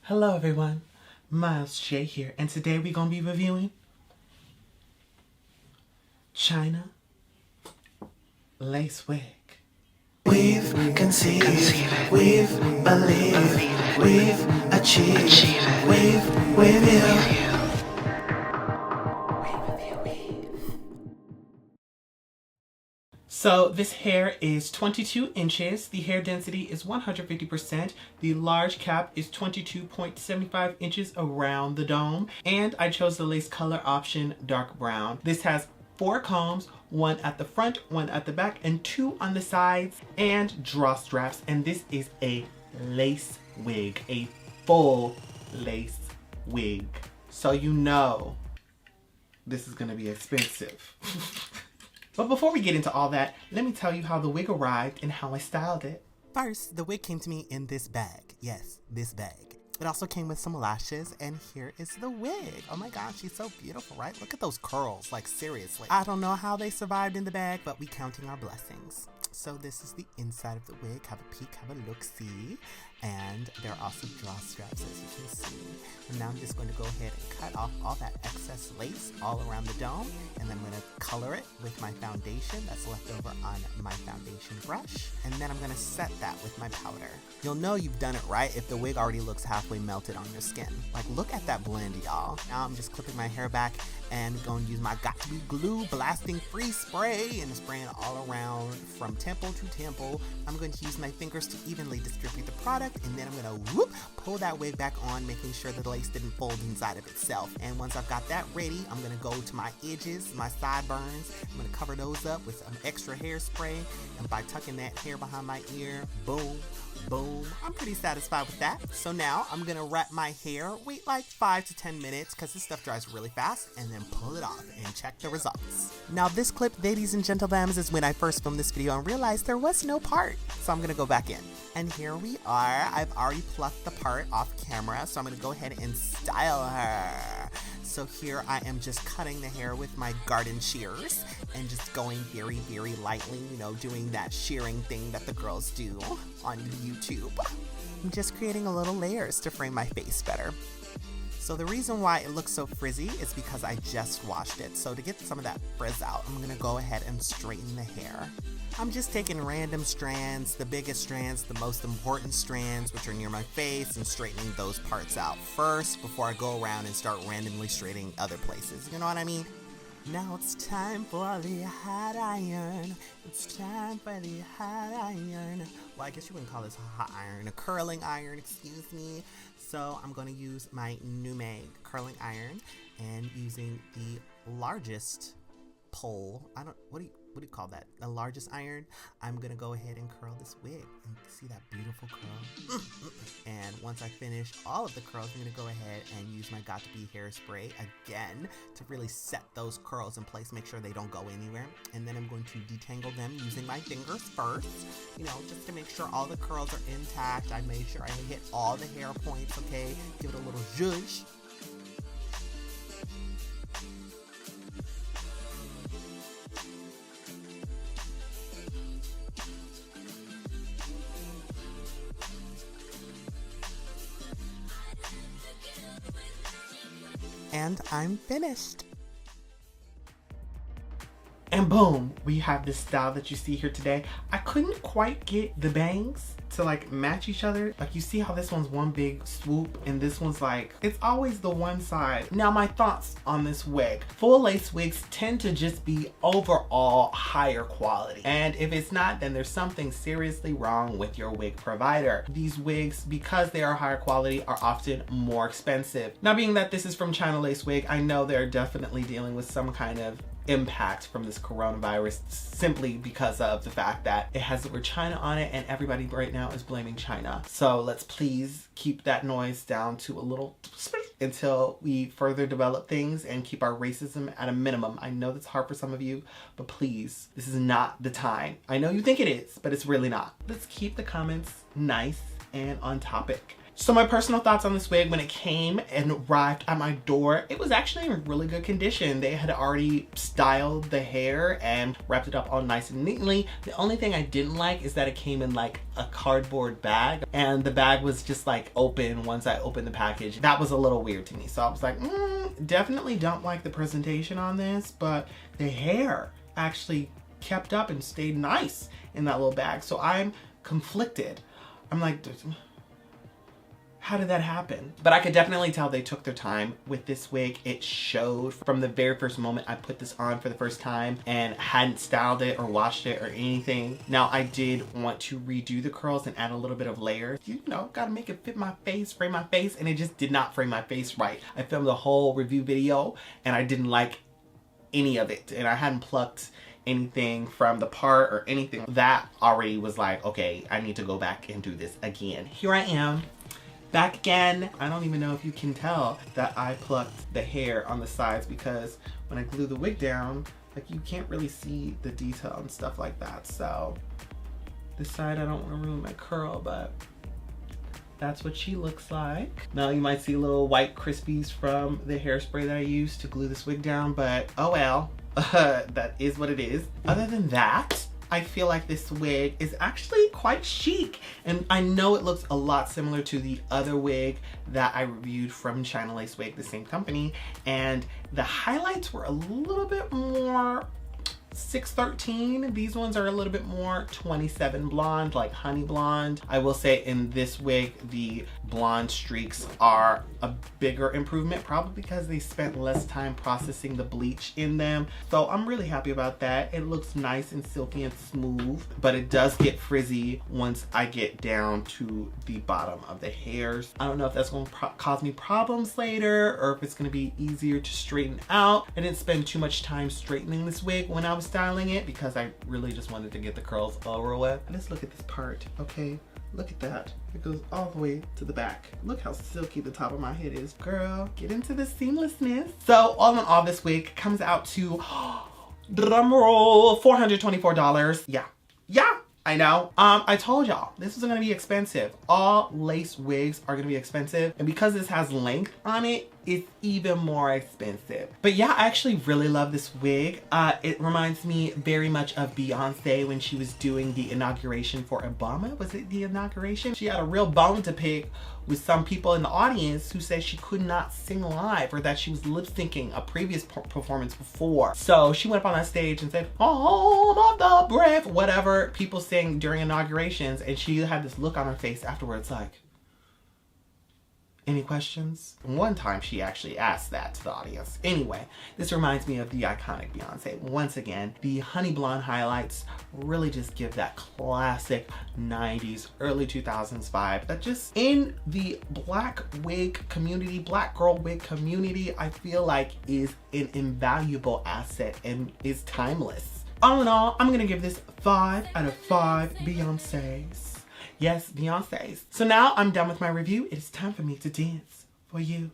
Hello everyone, Miles J here, and today we're going to be reviewing China Lace Wig. We've conceived, we've believed, we've achieved, we've Weview. So this hair is 22 inches, the hair density is 150%, the large cap is 22.75 inches around the dome, and I chose the lace color option dark brown. This has 4 combs, 1 at the front, 1 at the back, and 2 on the sides, and draw straps, and this is a lace wig, a full lace wig. So you know this is gonna be expensive. But before we get into all that, let me tell you how the wig arrived and how I styled it. First, the wig came to me in this bag. Yes, this bag. It also came with some lashes, and here is the wig. Oh my gosh, she's so beautiful, right? Look at those curls, like seriously. I don't know how they survived in the bag, but we counting our blessings. So this is the inside of the wig. Have a peek, have a look-see. And there are also draw straps, as you can see. And now I'm just going to go ahead and cut off all that excess lace all around the dome. And then I'm going to color it with my foundation that's left over on my foundation brush. And then I'm going to set that with my powder. You'll know you've done it right if the wig already looks halfway melted on your skin. Like, look at that blend, y'all. Now I'm just clipping my hair back and going to use my Got To Be Glue blasting free spray and spraying all around from temple to temple. I'm going to use my fingers to evenly distribute the product, and then I'm going to pull that wig back on, making sure the lace didn't fold inside of itself. And once I've got that ready, I'm going to go to my edges, my sideburns. I'm going to cover those up with some extra hairspray, and by tucking that hair behind my ear, boom, boom. I'm pretty satisfied with that. So now I'm gonna wrap my hair, wait like 5 to 10 minutes because this stuff dries really fast, and then pull it off and check the results. Now this clip, ladies and gentlemen, is when I first filmed this video and realized there was no part. So I'm gonna go back in. And here we are. I've already plucked the part off camera, so I'm gonna go ahead and style her. So here I am just cutting the hair with my garden shears and just going very, very lightly, you know, doing that shearing thing that the girls do on YouTube. I'm just creating a little layers to frame my face better. So the reason why it looks so frizzy is because I just washed it. So to get some of that frizz out, I'm gonna go ahead and straighten the hair. I'm just taking random strands, the biggest strands, the most important strands, which are near my face, and straightening those parts out first before I go around and start randomly straightening other places. You know what I mean? Now it's time for the hot iron. It's time for the hot iron. Well, I guess you wouldn't call this a hot iron, a curling iron, excuse me. So I'm going to use my new made curling iron and using the largest pole. What do you call that? The largest iron. I'm gonna go ahead and curl this wig, and see that beautiful curl. And once I finish all of the curls, I'm gonna go ahead and use my Got To Be hairspray again to really set those curls in place, make sure they don't go anywhere. And then I'm going to detangle them using my fingers first, you know, just to make sure all the curls are intact. I made sure I hit all the hair points, okay? Give it a little zhuzh. And I'm finished. And boom, we have this style that you see here today. I couldn't quite get the bangs to like match each other. Like, you see how this one's one big swoop and this one's like, it's always the one side. Now my thoughts on this wig. Full lace wigs tend to just be overall higher quality. And if it's not, then there's something seriously wrong with your wig provider. These wigs, because they are higher quality, are often more expensive. Now, being that this is from ChinaLaceWig, I know they're definitely dealing with some kind of impact from this coronavirus simply because of the fact that it has the word China on it, and everybody right now is blaming China. So let's please keep that noise down to a little until we further develop things and keep our racism at a minimum. I know that's hard for some of you, but please, this is not the time. I know you think it is, but it's really not. Let's keep the comments nice and on topic. So my personal thoughts on this wig when it came and arrived at my door, it was actually in really good condition. They had already styled the hair and wrapped it up all nice and neatly. The only thing I didn't like is that it came in like a cardboard bag, and the bag was just like open once I opened the package. That was a little weird to me. So I was like, definitely don't like the presentation on this, but the hair actually kept up and stayed nice in that little bag. So I'm conflicted. I'm like, how did that happen? But I could definitely tell they took their time with this wig. It showed from the very first moment I put this on for the first time and hadn't styled it or washed it or anything. Now I did want to redo the curls and add a little bit of layers. You know, gotta make it fit my face, frame my face, and it just did not frame my face right. I filmed a whole review video and I didn't like any of it, and I hadn't plucked anything from the part or anything. That already was like, okay, I need to go back and do this again. Here I am. Back again. I don't even know if you can tell that I plucked the hair on the sides, because when I glue the wig down, like, you can't really see the detail and stuff like that. So this side, I don't want to ruin my curl, but that's what she looks like. Now you might see little white crispies from the hairspray that I used to glue this wig down, but oh well, that is what it is. Other than that, I feel like this wig is actually quite chic, and I know it looks a lot similar to the other wig that I reviewed from ChinaLaceWig, the same company, and the highlights were a little bit more 613. These ones are a little bit more 27 blonde, like honey blonde. I will say in this wig, the blonde streaks are a bigger improvement, probably because they spent less time processing the bleach in them. So I'm really happy about that. It looks nice and silky and smooth, but it does get frizzy once I get down to the bottom of the hairs. I don't know if that's going to cause me problems later or if it's going to be easier to straighten out. I didn't spend too much time straightening this wig when I was styling it because I really just wanted to get the curls over with. Let's look at this part, okay? Look at that. It goes all the way to the back. Look how silky the top of my head is. Girl, get into the seamlessness. So all in all, this wig comes out to, drum roll, $424. Yeah, I know. I told y'all this was gonna be expensive. All lace wigs are gonna be expensive, and because this has length on it, it's even more expensive. But yeah, I actually really love this wig. It reminds me very much of Beyonce when she was doing the inauguration for Obama. Was it the inauguration? She had a real bone to pick with some people in the audience who said she could not sing live, or that she was lip syncing a previous performance before. So she went up on that stage and said, "Hold on the breath," whatever people sing during inaugurations, and she had this look on her face afterwards like, any questions? One time she actually asked that to the audience. Anyway, this reminds me of the iconic Beyonce. Once again, the honey blonde highlights really just give that classic 90s, early 2000s vibe that just in the black wig community, black girl wig community, I feel like is an invaluable asset and is timeless. All in all, I'm gonna give this 5 out of 5 Beyoncés. Yes, Beyonce's. So now I'm done with my review. It is time for me to dance for you.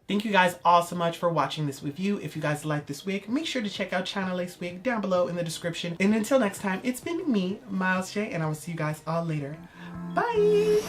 Thank you guys all so much for watching this review. If you guys like this wig, make sure to check out ChinaLaceWig down below in the description. And until next time, it's been me, Miles J, and I will see you guys all later. Bye!